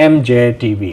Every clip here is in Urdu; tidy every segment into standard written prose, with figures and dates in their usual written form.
MJTV।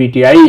PTI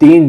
3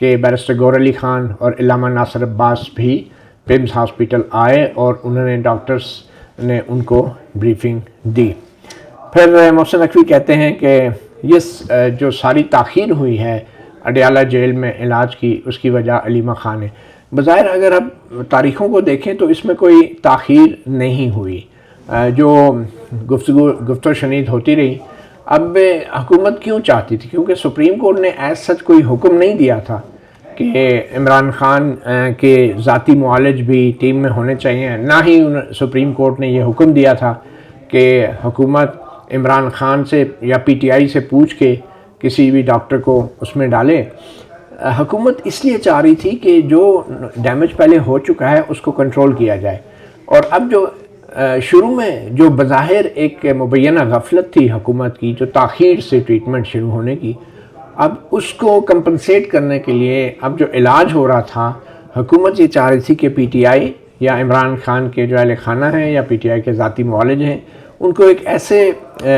کہ بیرسٹر گور علی خان اور علامہ ناصر عباس بھی پمز ہاسپٹل آئے اور انہوں نے ڈاکٹرز نے ان کو بریفنگ دی۔ پھر محسن نقوی کہتے ہیں کہ یہ جو ساری تاخیر ہوئی ہے اڈیالہ جیل میں علاج کی، اس کی وجہ علیمہ خان ہے۔ بظاہر اگر اب تاریخوں کو دیکھیں تو اس میں کوئی تاخیر نہیں ہوئی، جو گفتگو شنید ہوتی رہی۔ اب حکومت کیوں چاہتی تھی؟ کیونکہ سپریم کورٹ نے ایز سچ کوئی حکم نہیں دیا تھا کہ عمران خان کے ذاتی معالج بھی ٹیم میں ہونے چاہیے، نہ ہی سپریم کورٹ نے یہ حکم دیا تھا کہ حکومت عمران خان سے یا پی ٹی آئی سے پوچھ کے کسی بھی ڈاکٹر کو اس میں ڈالے۔ حکومت اس لیے چاہ رہی تھی کہ جو ڈیمیج پہلے ہو چکا ہے اس کو کنٹرول کیا جائے، اور اب جو شروع میں جو بظاہر ایک مبینہ غفلت تھی حکومت کی، جو تاخیر سے ٹریٹمنٹ شروع ہونے کی، اب اس کو کمپنسیٹ کرنے کے لیے اب جو علاج ہو رہا تھا، حکومت یہ چاہ رہی تھی کہ پی ٹی آئی یا عمران خان کے جو اہل خانہ ہیں یا پی ٹی آئی کے ذاتی معالج ہیں، ان کو ایک ایسے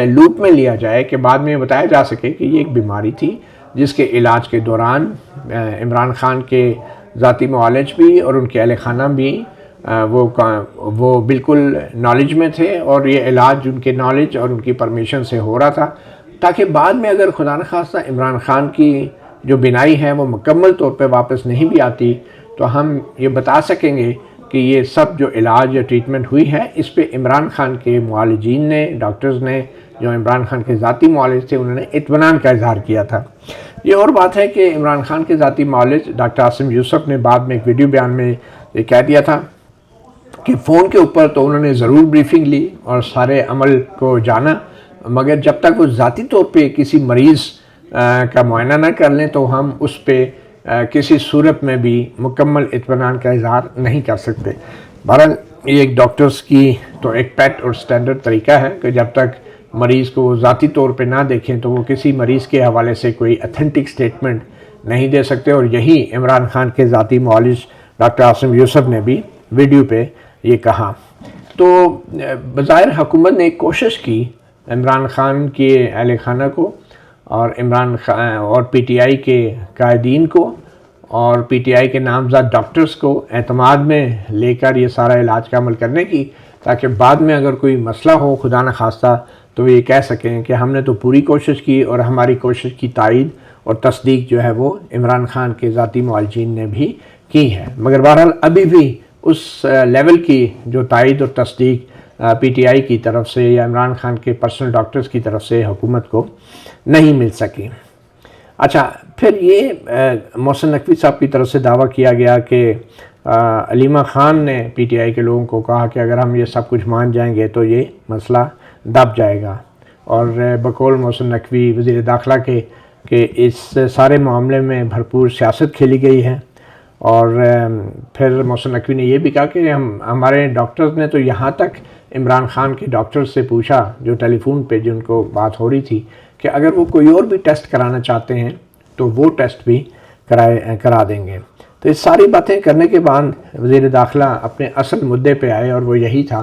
لوپ میں لیا جائے کہ بعد میں بتایا جا سکے کہ یہ ایک بیماری تھی جس کے علاج کے دوران عمران خان کے ذاتی معالج بھی اور ان کے اہل خانہ بھی وہ بالکل نالج میں تھے، اور یہ علاج ان کے نالج اور ان کی پرمیشن سے ہو رہا تھا، تاکہ بعد میں اگر خدا نخواستہ عمران خان کی جو بینائی ہے وہ مکمل طور پہ واپس نہیں بھی آتی تو ہم یہ بتا سکیں گے کہ یہ سب جو علاج یا ٹریٹمنٹ ہوئی ہے اس پہ عمران خان کے معالجین نے، ڈاکٹرز نے، جو عمران خان کے ذاتی معالج تھے، انہوں نے اطمینان کا اظہار کیا تھا۔ یہ اور بات ہے کہ عمران خان کے ذاتی معالج ڈاکٹر عاصم یوسف نے بعد میں ایک ویڈیو بیان میں یہ کہہ دیا تھا کہ فون کے اوپر تو انہوں نے ضرور بریفنگ لی اور سارے عمل کو جانا، مگر جب تک وہ ذاتی طور پہ کسی مریض کا معائنہ نہ کر لیں تو ہم اس پہ کسی صورت میں بھی مکمل اطمینان کا اظہار نہیں کر سکتے۔ بہرحال یہ ایک ڈاکٹرز کی تو ایک پیٹ اور سٹینڈرڈ طریقہ ہے کہ جب تک مریض کو ذاتی طور پہ نہ دیکھیں تو وہ کسی مریض کے حوالے سے کوئی اتھینٹک سٹیٹمنٹ نہیں دے سکتے، اور یہی عمران خان کے ذاتی معالج ڈاکٹر عاصم یوسف نے بھی ویڈیو پہ یہ کہا۔ تو بظاہر حکومت نے ایک کوشش کی عمران خان کے اہل خانہ کو اور عمران خان اور پی ٹی آئی کے قائدین کو اور پی ٹی آئی کے نامزد ڈاکٹرز کو اعتماد میں لے کر یہ سارا علاج کا عمل کرنے کی، تاکہ بعد میں اگر کوئی مسئلہ ہو خدا نخواستہ تو یہ کہہ سکیں کہ ہم نے تو پوری کوشش کی، اور ہماری کوشش کی تائید اور تصدیق جو ہے وہ عمران خان کے ذاتی معالجین نے بھی کی ہے۔ مگر بہرحال ابھی بھی اس لیول کی جو تائید اور تصدیق پی ٹی آئی کی طرف سے یا عمران خان کے پرسنل ڈاکٹرز کی طرف سے حکومت کو نہیں مل سکی۔ اچھا، پھر یہ محسن نقوی صاحب کی طرف سے دعویٰ کیا گیا کہ علیمہ خان نے پی ٹی آئی کے لوگوں کو کہا کہ اگر ہم یہ سب کچھ مان جائیں گے تو یہ مسئلہ دب جائے گا، اور بقول محسن نقوی وزیر داخلہ کے کہ اس سارے معاملے میں بھرپور سیاست کھیلی گئی ہے۔ اور پھر محسن نقوی نے یہ بھی کہا کہ ہمارے ڈاکٹرز نے تو یہاں تک عمران خان کے ڈاکٹرز سے پوچھا جو ٹیلی فون پہ جن کو بات ہو رہی تھی کہ اگر وہ کوئی اور بھی ٹیسٹ کرانا چاہتے ہیں تو وہ ٹیسٹ بھی کرا دیں گے۔ تو اس ساری باتیں کرنے کے بعد وزیر داخلہ اپنے اصل مدعے پہ آئے، اور وہ یہی تھا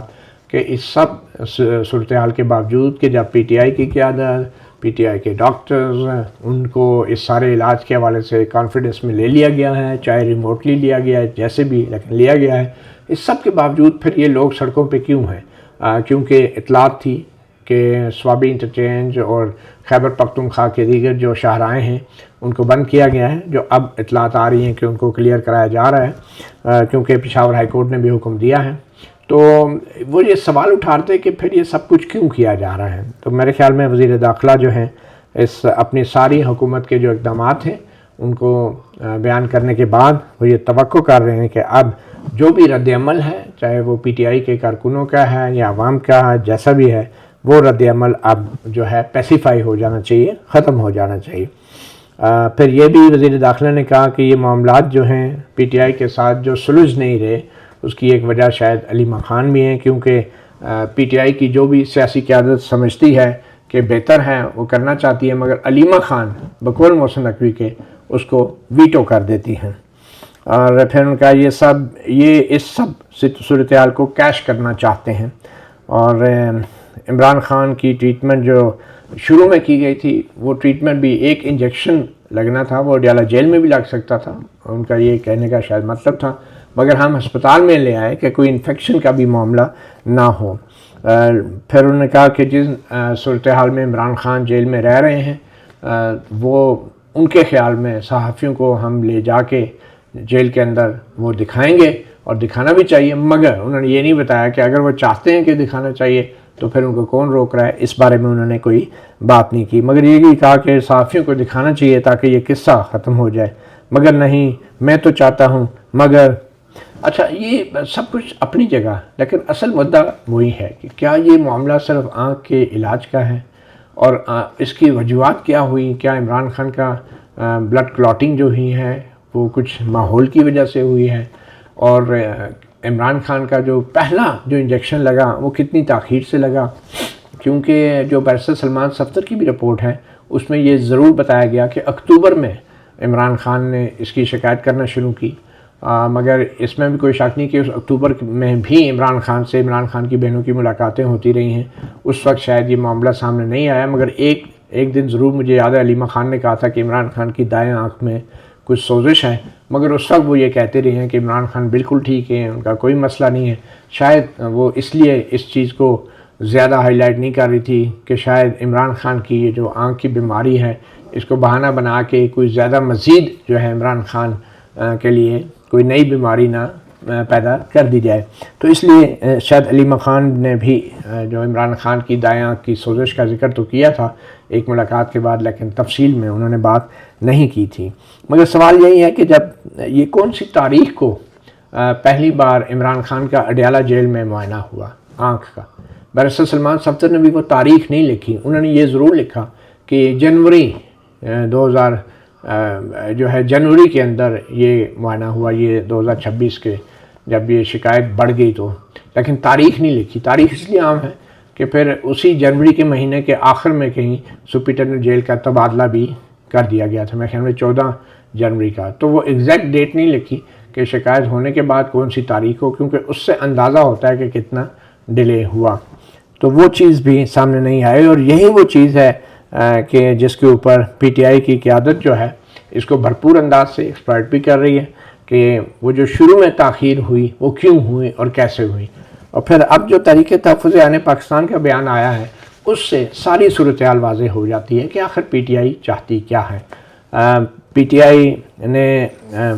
کہ اس سب صورتحال کے باوجود کہ جب پی ٹی آئی کی قیادت، پی ٹی آئی کے ڈاکٹرز، ان کو اس سارے علاج کے حوالے سے کانفیڈنس میں لے لیا گیا ہے، چاہے ریموٹلی لیا گیا ہے جیسے بھی، لیکن لیا گیا ہے، اس سب کے باوجود پھر یہ لوگ سڑکوں پہ کیوں ہیں؟ کیونکہ اطلاعات تھی کہ سوابی انٹرچینج اور خیبر پختونخوا کے دیگر جو شاہراہیں ہیں ان کو بند کیا گیا ہے، جو اب اطلاعات آ رہی ہیں کہ ان کو کلیئر کرایا جا رہا ہے، کیونکہ پشاور ہائی کورٹ نے بھی حکم دیا ہے۔ تو وہ یہ سوال اٹھاتے کہ پھر یہ سب کچھ کیوں کیا جا رہا ہے؟ تو میرے خیال میں وزیر داخلہ جو ہیں اس اپنی ساری حکومت کے جو اقدامات ہیں ان کو بیان کرنے کے بعد وہ یہ توقع کر رہے ہیں کہ اب جو بھی رد عمل ہے، چاہے وہ پی ٹی آئی کے کارکنوں کا ہے یا عوام کا ہے، جیسا بھی ہے، وہ رد عمل اب جو ہے پیسیفائی ہو جانا چاہیے، ختم ہو جانا چاہیے۔ پھر یہ بھی وزیر داخلہ نے کہا کہ یہ معاملات جو ہیں پی ٹی آئی کے ساتھ جو سلجھ نہیں رہے، اس کی ایک وجہ شاید علیمہ خان بھی ہیں، کیونکہ پی ٹی آئی کی جو بھی سیاسی قیادت سمجھتی ہے کہ بہتر ہے وہ کرنا چاہتی ہے، مگر علیمہ خان بقول محسن نقوی کے اس کو ویٹو کر دیتی ہیں، اور پھر ان کا یہ اس سب صورتحال کو کیش کرنا چاہتے ہیں۔ اور عمران خان کی ٹریٹمنٹ جو شروع میں کی گئی تھی وہ ٹریٹمنٹ بھی ایک انجیکشن لگنا تھا وہ اڈیالہ جیل میں بھی لگ سکتا تھا، ان کا یہ کہنے کا شاید مطلب تھا، مگر ہم ہسپتال میں لے آئے کہ کوئی انفیکشن کا بھی معاملہ نہ ہو۔ پھر انہوں نے کہا کہ جس صورتحال میں عمران خان جیل میں رہ رہے ہیں وہ ان کے خیال میں صحافیوں کو ہم لے جا کے جیل کے اندر وہ دکھائیں گے اور دکھانا بھی چاہیے، مگر انہوں نے یہ نہیں بتایا کہ اگر وہ چاہتے ہیں کہ دکھانا چاہیے تو پھر ان کو کون روک رہا ہے، اس بارے میں انہوں نے کوئی بات نہیں کی، مگر یہ بھی کہا کہ صحافیوں کو دکھانا چاہیے تاکہ یہ قصہ ختم ہو جائے، مگر نہیں میں تو چاہتا ہوں مگر۔ اچھا یہ سب کچھ اپنی جگہ، لیکن اصل مدعا وہی ہے کہ کیا یہ معاملہ صرف آنکھ کے علاج کا ہے اور اس کی وجوہات کیا ہوئی؟ کیا عمران خان کا بلڈ کلاٹنگ جو ہوئی ہے وہ کچھ ماحول کی وجہ سے ہوئی ہے، اور عمران خان کا جو پہلا جو انجیکشن لگا وہ کتنی تاخیر سے لگا؟ کیونکہ جو بیرسٹر سلمان صفدر کی بھی رپورٹ ہے اس میں یہ ضرور بتایا گیا کہ اکتوبر میں عمران خان نے اس کی شکایت کرنا شروع کی، مگر اس میں بھی کوئی شک نہیں کہ اس اکتوبر میں بھی عمران خان کی بہنوں کی ملاقاتیں ہوتی رہی ہیں، اس وقت شاید یہ معاملہ سامنے نہیں آیا، مگر ایک دن ضرور مجھے یاد ہے علیمہ خان نے کہا تھا کہ عمران خان کی دائیں آنکھ میں کچھ سوزش ہے، مگر اس وقت وہ یہ کہتے رہے ہیں کہ عمران خان بالکل ٹھیک ہیں، ان کا کوئی مسئلہ نہیں ہے۔ شاید وہ اس لیے اس چیز کو زیادہ ہائی لائٹ نہیں کر رہی تھی کہ شاید عمران خان کی یہ جو آنکھ کی بیماری ہے اس کو بہانہ بنا کے کوئی زیادہ مزید جو ہے عمران خان کے لیے کوئی نئی بیماری نہ پیدا کر دی جائے، تو اس لیے شاید علیمہ خان نے بھی جو عمران خان کی دائیں آنکھ کی سوزش کا ذکر تو کیا تھا ایک ملاقات کے بعد، لیکن تفصیل میں انہوں نے بات نہیں کی تھی۔ مگر سوال یہی ہے کہ جب یہ کون سی تاریخ کو پہلی بار عمران خان کا اڈیالہ جیل میں معائنہ ہوا آنکھ کا؟ بیرسٹر سلمان صفدر نے بھی وہ تاریخ نہیں لکھی، انہوں نے یہ ضرور لکھا کہ جنوری 2000 جو ہے جنوری کے اندر یہ معائنہ ہوا، یہ 2026 کے جب یہ شکایت بڑھ گئی تو، لیکن تاریخ نہیں لکھی۔ تاریخ اس لیے عام ہے کہ پھر اسی جنوری کے مہینے کے آخر میں کہیں سپرنٹینڈنٹ جیل کا تبادلہ بھی کر دیا گیا تھا، میرے خیال میں 14 جنوری کا، تو وہ ایگزیکٹ ڈیٹ نہیں لکھی کہ شکایت ہونے کے بعد کون سی تاریخ ہو، کیونکہ اس سے اندازہ ہوتا ہے کہ کتنا ڈیلے ہوا، تو وہ چیز بھی سامنے نہیں آئی، اور یہی وہ چیز ہے کہ جس کے اوپر پی ٹی آئی کی قیادت جو ہے اس کو بھرپور انداز سے ایکسپلائٹ بھی کر رہی ہے کہ وہ جو شروع میں تاخیر ہوئی وہ کیوں ہوئی اور کیسے ہوئی، اور پھر اب جو تحریک تحفظ عین پاکستان کا بیان آیا ہے اس سے ساری صورتحال واضح ہو جاتی ہے کہ آخر پی ٹی آئی چاہتی کیا ہے۔ پی ٹی آئی نے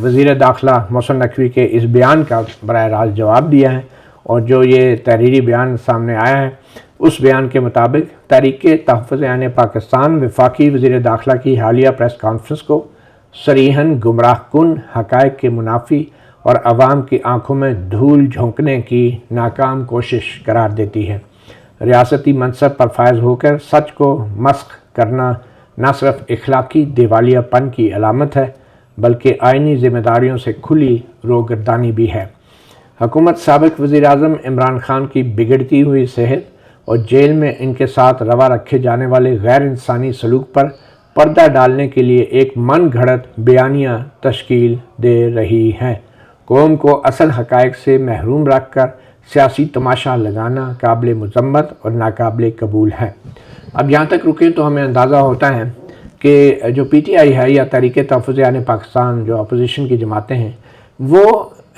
وزیر داخلہ محسن نقوی کے اس بیان کا براہ راست جواب دیا ہے، اور جو یہ تحریری بیان سامنے آیا ہے اس بیان کے مطابق تحریک تحفظ عین پاکستان وفاقی وزیر داخلہ کی حالیہ پریس کانفرنس کو صریحاً گمراہ کن، حقائق کے منافی اور عوام کی آنکھوں میں دھول جھونکنے کی ناکام کوشش قرار دیتی ہے۔ ریاستی منصب پر فائز ہو کر سچ کو مسخ کرنا نہ صرف اخلاقی دیوالیہ پن کی علامت ہے بلکہ آئینی ذمہ داریوں سے کھلی روگردانی بھی ہے۔ حکومت سابق وزیر اعظم عمران خان کی بگڑتی ہوئی صحت اور جیل میں ان کے ساتھ روا رکھے جانے والے غیر انسانی سلوک پر پردہ ڈالنے کے لیے ایک من گھڑت بیانیہ تشکیل دے رہی ہے۔ قوم کو اصل حقائق سے محروم رکھ کر سیاسی تماشا لگانا قابل مذمت اور ناقابل قبول ہے۔ اب یہاں تک رکیں تو ہمیں اندازہ ہوتا ہے کہ جو پی ٹی آئی ہے یا تحریک تحفظ عین پاکستان جو اپوزیشن کی جماعتیں ہیں وہ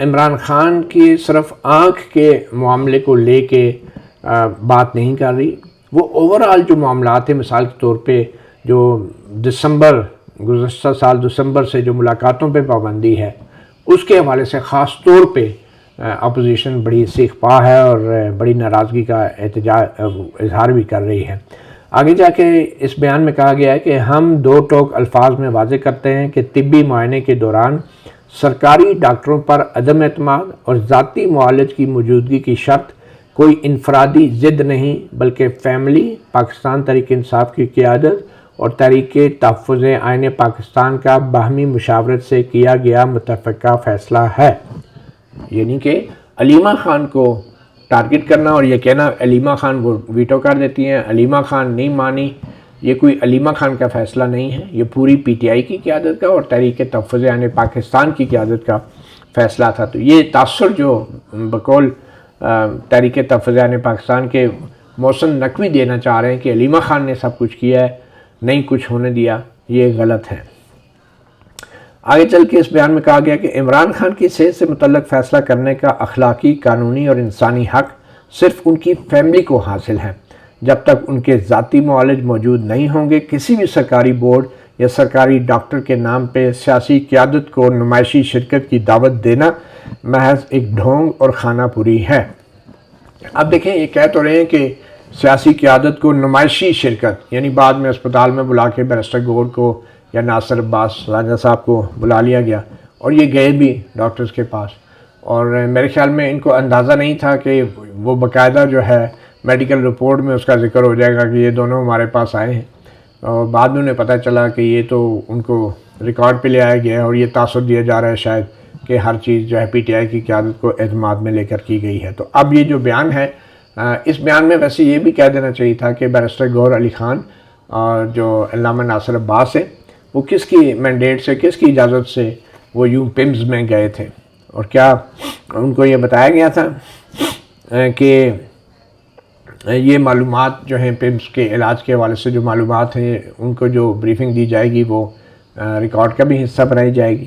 عمران خان کی صرف آنکھ کے معاملے کو لے کے بات نہیں کر رہی، وہ اوورآل جو معاملات ہیں، مثال کے طور پہ جو گزشتہ سال دسمبر سے جو ملاقاتوں پہ پابندی ہے اس کے حوالے سے خاص طور پہ اپوزیشن بڑی سیخ پا ہے اور بڑی ناراضگی کا اظہار بھی کر رہی ہے۔ آگے جا کے اس بیان میں کہا گیا ہے کہ ہم دو ٹوک الفاظ میں واضح کرتے ہیں کہ طبی معائنے کے دوران سرکاری ڈاکٹروں پر عدم اعتماد اور ذاتی معالج کی موجودگی کی شرط کوئی انفرادی ضد نہیں بلکہ فیملی پاکستان تحریک انصاف کی قیادت اور تحریک تحفظ عین پاکستان کا باہمی مشاورت سے کیا گیا متفقہ فیصلہ ہے۔ یعنی کہ علیمہ خان کو ٹارگٹ کرنا اور یہ کہنا علیمہ خان وہ ویٹو کر دیتی ہیں، علیمہ خان نہیں مانی، یہ کوئی علیمہ خان کا فیصلہ نہیں ہے، یہ پوری پی ٹی آئی کی قیادت کا اور تحریک تحفظ عین پاکستان کی قیادت کا فیصلہ تھا۔ تو یہ تاثر جو بقول تحریک تحفظ عین پاکستان کے محسن نقوی دینا چاہ رہے ہیں کہ علیمہ خان نے سب کچھ کیا ہے، نہیں کچھ ہونے دیا، یہ غلط ہے۔ آگے چل کے اس بیان میں کہا گیا کہ عمران خان کی صحت سے متعلق فیصلہ کرنے کا اخلاقی، قانونی اور انسانی حق صرف ان کی فیملی کو حاصل ہے۔ جب تک ان کے ذاتی معالج موجود نہیں ہوں گے، کسی بھی سرکاری بورڈ یا سرکاری ڈاکٹر کے نام پہ سیاسی قیادت کو نمائشی شرکت کی دعوت دینا محض ایک ڈھونگ اور خانہ پوری ہے۔ اب دیکھیں، یہ کہہ تو رہے ہیں کہ سیاسی قیادت کو نمائشی شرکت، یعنی بعد میں اسپتال میں بلا کے بیرسٹر گور کو یا ناصر عباس راجہ صاحب کو بلا لیا گیا، اور یہ گئے بھی ڈاکٹرز کے پاس، اور میرے خیال میں ان کو اندازہ نہیں تھا کہ وہ باقاعدہ جو ہے میڈیکل رپورٹ میں اس کا ذکر ہو جائے گا کہ یہ دونوں ہمارے پاس آئے ہیں، اور بعد میں انہیں پتہ چلا کہ یہ تو ان کو ریکارڈ پہ لے آیا گیا ہے، اور یہ تاثر دیا جا رہا ہے شاید کہ ہر چیز جو ہے پی ٹی آئی کی قیادت کو اعتماد میں لے کر کی گئی ہے۔ تو اب یہ جو بیان ہے، اس بیان میں ویسے یہ بھی کہہ دینا چاہیے تھا کہ بیرسٹر گور علی خان اور جو علامہ ناصر عباس ہے، وہ کس کی مینڈیٹ سے، کس کی اجازت سے وہ یوں پمز میں گئے تھے، اور کیا ان کو یہ بتایا گیا تھا کہ یہ معلومات جو ہیں پمز کے علاج کے حوالے سے جو معلومات ہیں ان کو جو بریفنگ دی جائے گی وہ ریکارڈ کا بھی حصہ بنائی جائے گی۔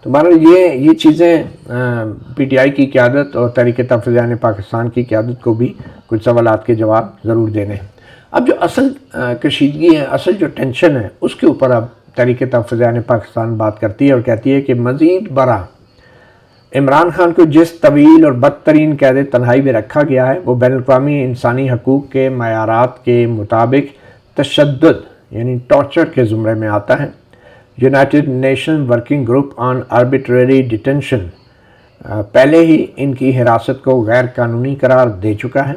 تو بہرحال یہ چیزیں پی ٹی آئی کی قیادت اور تحریک تحفظ پاکستان کی قیادت کو بھی کچھ سوالات کے جواب ضرور دینے ہیں۔ اب جو اصل کشیدگی ہے، اصل جو ٹینشن ہے، اس کے اوپر اب تحریک تحفظ پاکستان بات کرتی ہے اور کہتی ہے کہ مزید برآں عمران خان کو جس طویل اور بدترین قید تنہائی میں رکھا گیا ہے وہ بین الاقوامی انسانی حقوق کے معیارات کے مطابق تشدد یعنی ٹارچر کے زمرے میں آتا ہے۔ United nation working group on arbitrary detention پہلے ہی ان کی حراست کو غیر قانونی قرار دے چکا ہے۔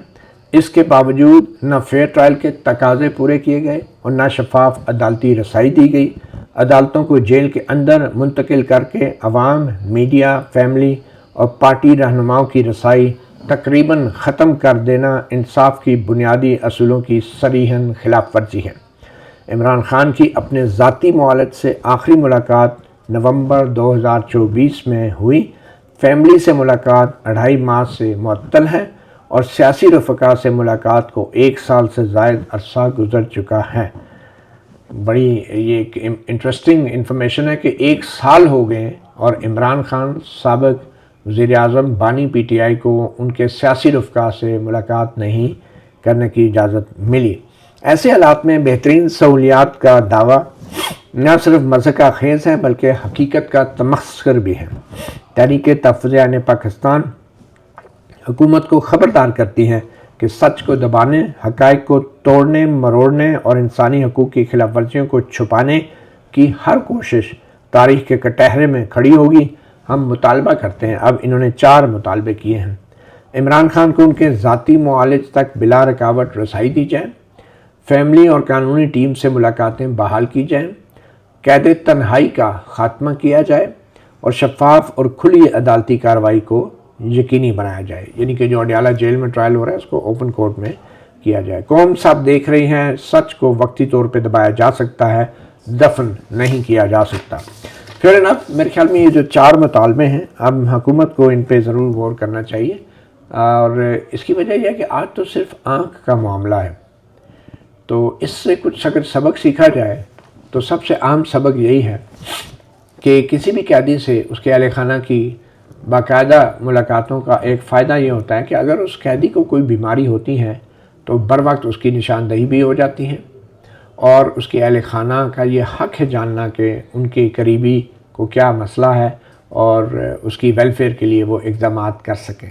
اس کے باوجود نہ فیئر ٹرائل کے تقاضے پورے کیے گئے اور نہ شفاف عدالتی رسائی دی گئی۔ عدالتوں کو جیل کے اندر منتقل کر کے عوام، میڈیا، فیملی اور پارٹی رہنماؤں کی رسائی تقریباً ختم کر دینا انصاف کی بنیادی اصولوں کی صریحاً خلاف ورزی ہے۔ عمران خان کی اپنے ذاتی معالج سے آخری ملاقات نومبر 2024 میں ہوئی۔ فیملی سے ملاقات 2.5 ماہ سے معطل ہے اور سیاسی رفقا سے ملاقات کو 1 سال سے زائد عرصہ گزر چکا ہے۔ بڑی یہ انٹرسٹنگ انفارمیشن ہے کہ 1 سال ہو گئے اور عمران خان سابق وزیر اعظم بانی پی ٹی آئی کو ان کے سیاسی رفقا سے ملاقات نہیں کرنے کی اجازت ملی۔ ایسے حالات میں بہترین سہولیات کا دعویٰ نہ صرف مضحکہ خیز ہے بلکہ حقیقت کا تمسخر بھی ہے۔ تحریک تحفظ پاکستان حکومت کو خبردار کرتی ہے کہ سچ کو دبانے، حقائق کو توڑنے مروڑنے اور انسانی حقوق کی خلاف ورزیوں کو چھپانے کی ہر کوشش تاریخ کے کٹہرے میں کھڑی ہوگی۔ ہم مطالبہ کرتے ہیں، اب انہوں نے 4 مطالبے کیے ہیں۔ عمران خان کو ان کے ذاتی معالج تک بلا رکاوٹ رسائی دی جائے، فیملی اور قانونی ٹیم سے ملاقاتیں بحال کی جائیں، قید تنہائی کا خاتمہ کیا جائے اور شفاف اور کھلی عدالتی کارروائی کو یقینی بنایا جائے، یعنی کہ جو اڈیالہ جیل میں ٹرائل ہو رہا ہے اس کو اوپن کورٹ میں کیا جائے۔ قوم سب دیکھ رہی ہیں، سچ کو وقتی طور پہ دبایا جا سکتا ہے، دفن نہیں کیا جا سکتا۔ پھر میرے خیال میں یہ جو 4 مطالبے ہیں، اب حکومت کو ان پہ ضرور غور کرنا چاہیے، اور اس کی وجہ یہ ہے کہ آج تو صرف آنکھ کا معاملہ ہے، تو اس سے کچھ اگر سبق سیکھا جائے تو سب سے اہم سبق یہی ہے کہ کسی بھی قیدی سے اس کے اہل خانہ کی باقاعدہ ملاقاتوں کا ایک فائدہ یہ ہوتا ہے کہ اگر اس قیدی کو کوئی بیماری ہوتی ہے تو بر وقت اس کی نشاندہی بھی ہو جاتی ہے، اور اس کے اہل خانہ کا یہ حق ہے جاننا کہ ان کے قریبی کو کیا مسئلہ ہے اور اس کی ویلفیئر کے لیے وہ اقدامات کر سکیں۔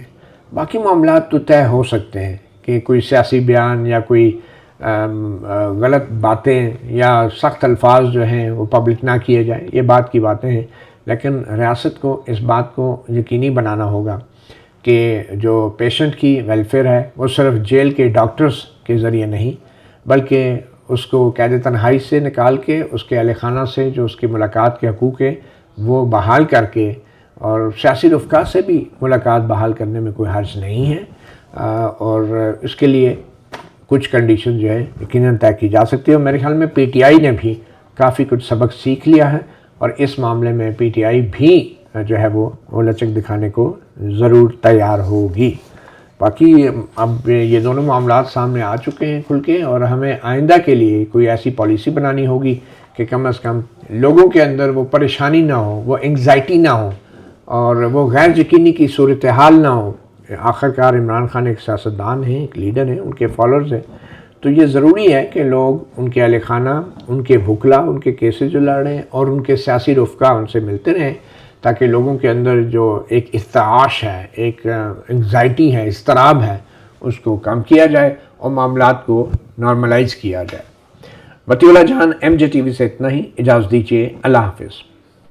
باقی معاملات تو طے ہو سکتے ہیں کہ کوئی سیاسی بیان یا کوئی غلط باتیں یا سخت الفاظ جو ہیں وہ پبلک نہ کیے جائیں، یہ بات کی باتیں ہیں، لیکن ریاست کو اس بات کو یقینی بنانا ہوگا کہ جو پیشنٹ کی ویلفیئر ہے وہ صرف جیل کے ڈاکٹرز کے ذریعے نہیں بلکہ اس کو قید تنہائی سے نکال کے اس کے اہل خانہ سے جو اس کی ملاقات کے حقوق ہیں وہ بحال کر کے، اور سیاسی رفقا سے بھی ملاقات بحال کرنے میں کوئی حرج نہیں ہے، اور اس کے لیے کچھ کنڈیشن جو ہے یقیناً طے کی جا سکتی ہے۔ اور میرے خیال میں پی ٹی آئی نے بھی کافی کچھ سبق سیکھ لیا ہے، اور اس معاملے میں پی ٹی آئی بھی جو ہے وہ لچک دکھانے کو ضرور تیار ہوگی۔ باقی اب یہ دونوں معاملات سامنے آ چکے ہیں کھل کے، اور ہمیں آئندہ کے لیے کوئی ایسی پالیسی بنانی ہوگی کہ کم از کم لوگوں کے اندر وہ پریشانی نہ ہو، وہ انگزائٹی نہ ہو اور وہ غیر یقینی کی صورتحال نہ ہو۔ آخرکار عمران خان ایک سیاستدان ہیں، ایک لیڈر ہیں، ان کے فالوورز ہیں، تو یہ ضروری ہے کہ لوگ ان کے اہل خانہ، ان کے بھکلا، ان کے کیسز جو لڑیں اور ان کے سیاسی رفقا ان سے ملتے رہیں، تاکہ لوگوں کے اندر جو ایک ارتعاش ہے، ایک انگزائٹی ہے، اضطراب ہے، اس کو کم کیا جائے اور معاملات کو نارملائز کیا جائے۔ وطیع اللہ جان، ایم جے ٹی وی سے اتنا ہی، اجازت دیجیے، اللہ حافظ۔